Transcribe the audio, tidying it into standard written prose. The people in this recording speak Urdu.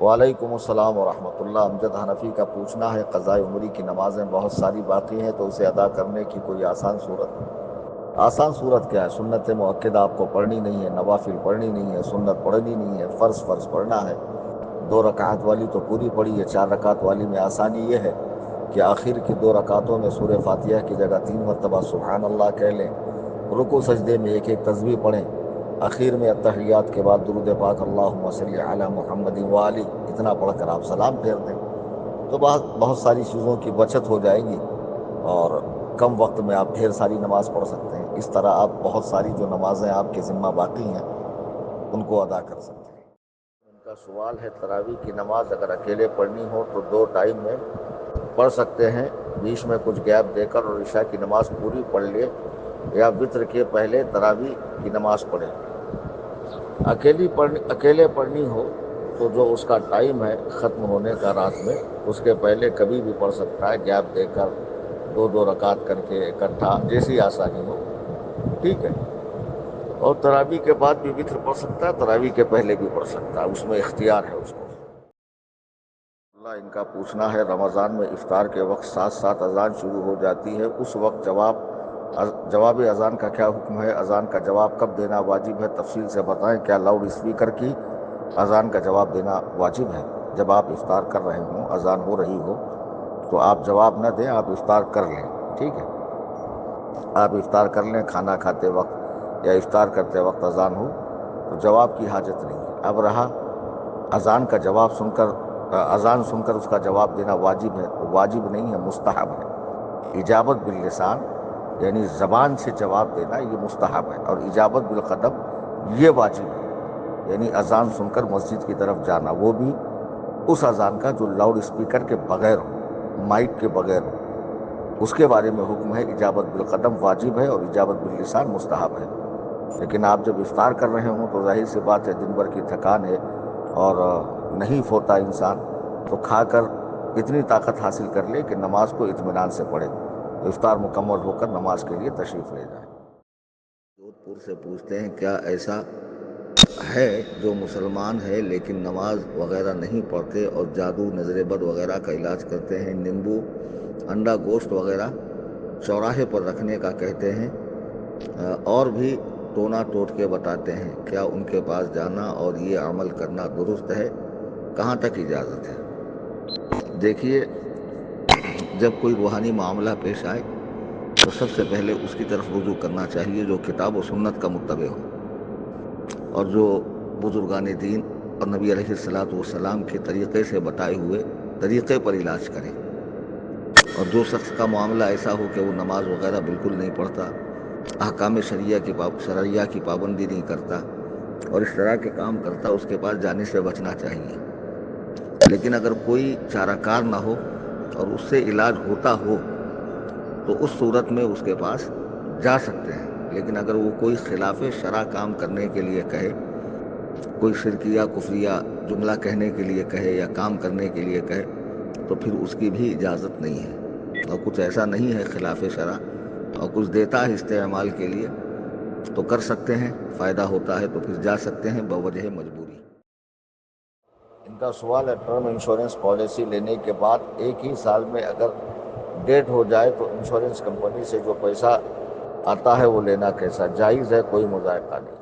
وعلیکم السلام ورحمۃ اللہ۔ امجد حنفی کا پوچھنا ہے قضاء عمری کی نمازیں بہت ساری باقی ہیں تو اسے ادا کرنے کی کوئی آسان صورت کیا ہے؟ سنت مؤکدہ آپ کو پڑھنی نہیں ہے، نوافل پڑھنی نہیں ہے، سنت پڑھنی نہیں ہے، فرض پڑھنا ہے۔ 2 رکعت والی تو پوری پڑھی ہے، 4 رکعت والی میں آسانی یہ ہے کہ آخر کی 2 رکعتوں میں سورہ فاتحہ کی جگہ 3 مرتبہ سبحان اللہ کہہ لیں، رکوع سجدے میں ایک تسبیح پڑھیں، آخر میں اتحیات کے بعد درود پاک اللہم صلی علی محمد وآلہ اتنا پڑھ کر آپ سلام پھیر دیں تو بہت ساری چیزوں کی بچت ہو جائے گی اور کم وقت میں آپ ڈھیر ساری نماز پڑھ سکتے ہیں۔ اس طرح آپ بہت ساری جو نمازیں آپ کے ذمہ باقی ہیں ان کو ادا کر سکتے ہیں۔ ان کا سوال ہے تراویح کی نماز اگر اکیلے پڑھنی ہو تو 2 ٹائم میں پڑھ سکتے ہیں، بیچ میں کچھ گیپ دے کر، اور عشاء کی نماز پوری پڑھ لے یا وطر کے پہلے تراویح کی نماز پڑھے۔ اکیلے پڑھنی ہو تو جو اس کا ٹائم ہے ختم ہونے کا رات میں، اس کے پہلے کبھی بھی پڑھ سکتا ہے، گیپ دے کر 2 رکعت کر کے اکٹھا، جیسی آسانی ہو، ٹھیک ہے۔ اور تراویح کے بعد بھی وطر پڑھ سکتا ہے، تراویح کے پہلے بھی پڑھ سکتا ہے، اس میں اختیار ہے اس کو۔ اللہ ان کا پوچھنا ہے رمضان میں افطار کے وقت ساتھ ساتھ اذان شروع ہو جاتی ہے، اس وقت جواب اذان کا کیا حکم ہے؟ اذان کا جواب کب دینا واجب ہے؟ تفصیل سے بتائیں۔ کیا لاؤڈ اسپیکر کی اذان کا جواب دینا واجب ہے؟ جب آپ افطار کر رہے ہوں، اذان ہو رہی ہو تو آپ جواب نہ دیں، آپ افطار کر لیں، ٹھیک ہے۔ آپ افطار کر لیں، کھانا کھاتے وقت یا افطار کرتے وقت اذان ہو تو جواب کی حاجت نہیں ہے۔ اب رہا اذان کا جواب سن کر، اذان سن کر اس کا جواب دینا واجب ہے تو واجب نہیں ہے، مستحب ہے۔ اجابت باللسان یعنی زبان سے جواب دینا یہ مستحب ہے، اور اجابت بالقدم یہ واجب ہے، یعنی اذان سن کر مسجد کی طرف جانا، وہ بھی اس اذان کا جو لاؤڈ اسپیکر کے بغیر ہو، مائک کے بغیر ہو، اس کے بارے میں حکم ہے۔ اجابت بالقدم واجب ہے اور اجابت باللسان مستحب ہے۔ لیکن آپ جب افطار کر رہے ہوں تو ظاہر سی بات ہے دن بھر کی تھکان ہے اور نہیں ہوتا انسان تو کھا کر اتنی طاقت حاصل کر لے کہ نماز کو اطمینان سے پڑھے، تو افطار مکمل ہو کر نماز کے لیے تشریف لے جائیں۔ جودھ پور سے پوچھتے ہیں کیا ایسا ہے جو مسلمان ہے لیکن نماز وغیرہ نہیں پڑھتے اور جادو، نظر بد وغیرہ کا علاج کرتے ہیں، نیمبو، انڈا، گوشت وغیرہ چوراہے پر رکھنے کا کہتے ہیں، اور بھی ٹونا ٹوٹکے بتاتے ہیں، کیا ان کے پاس جانا اور یہ عمل کرنا درست ہے؟ کہاں تک اجازت ہے؟ دیکھیے، جب کوئی روحانی معاملہ پیش آئے تو سب سے پہلے اس کی طرف رجوع کرنا چاہیے جو کتاب و سنت کا متبع ہو، اور جو بزرگان دین اور نبی علیہ الصلوۃ والسلام کے طریقے سے بتائے ہوئے طریقے پر علاج کرے۔ اور جو شخص کا معاملہ ایسا ہو کہ وہ نماز وغیرہ بالکل نہیں پڑھتا، احکام شرعیہ کی پابندی نہیں کرتا اور اس طرح کے کام کرتا، اس کے پاس جانے سے بچنا چاہیے۔ لیکن اگر کوئی چارہ کار نہ ہو اور اس سے علاج ہوتا ہو تو اس صورت میں اس کے پاس جا سکتے ہیں۔ لیکن اگر وہ کوئی خلاف شرع کام کرنے کے لیے کہے، کوئی شرکیہ کفریہ جملہ کہنے کے لیے کہے یا کام کرنے کے لیے کہے تو پھر اس کی بھی اجازت نہیں ہے، اور کچھ ایسا نہیں ہے خلاف شرع اور کچھ دیتا ہے استعمال کے لیے تو کر سکتے ہیں، فائدہ ہوتا ہے تو پھر جا سکتے ہیں بوجہ مجبوری۔ ان کا سوال ہے ٹرم انشورنس پالیسی لینے کے بعد ایک ہی سال میں اگر ڈیتھ ہو جائے تو انشورنس کمپنی سے جو پیسہ آتا ہے وہ لینا کیسا جائز ہے؟ کوئی مذائقہ نہیں۔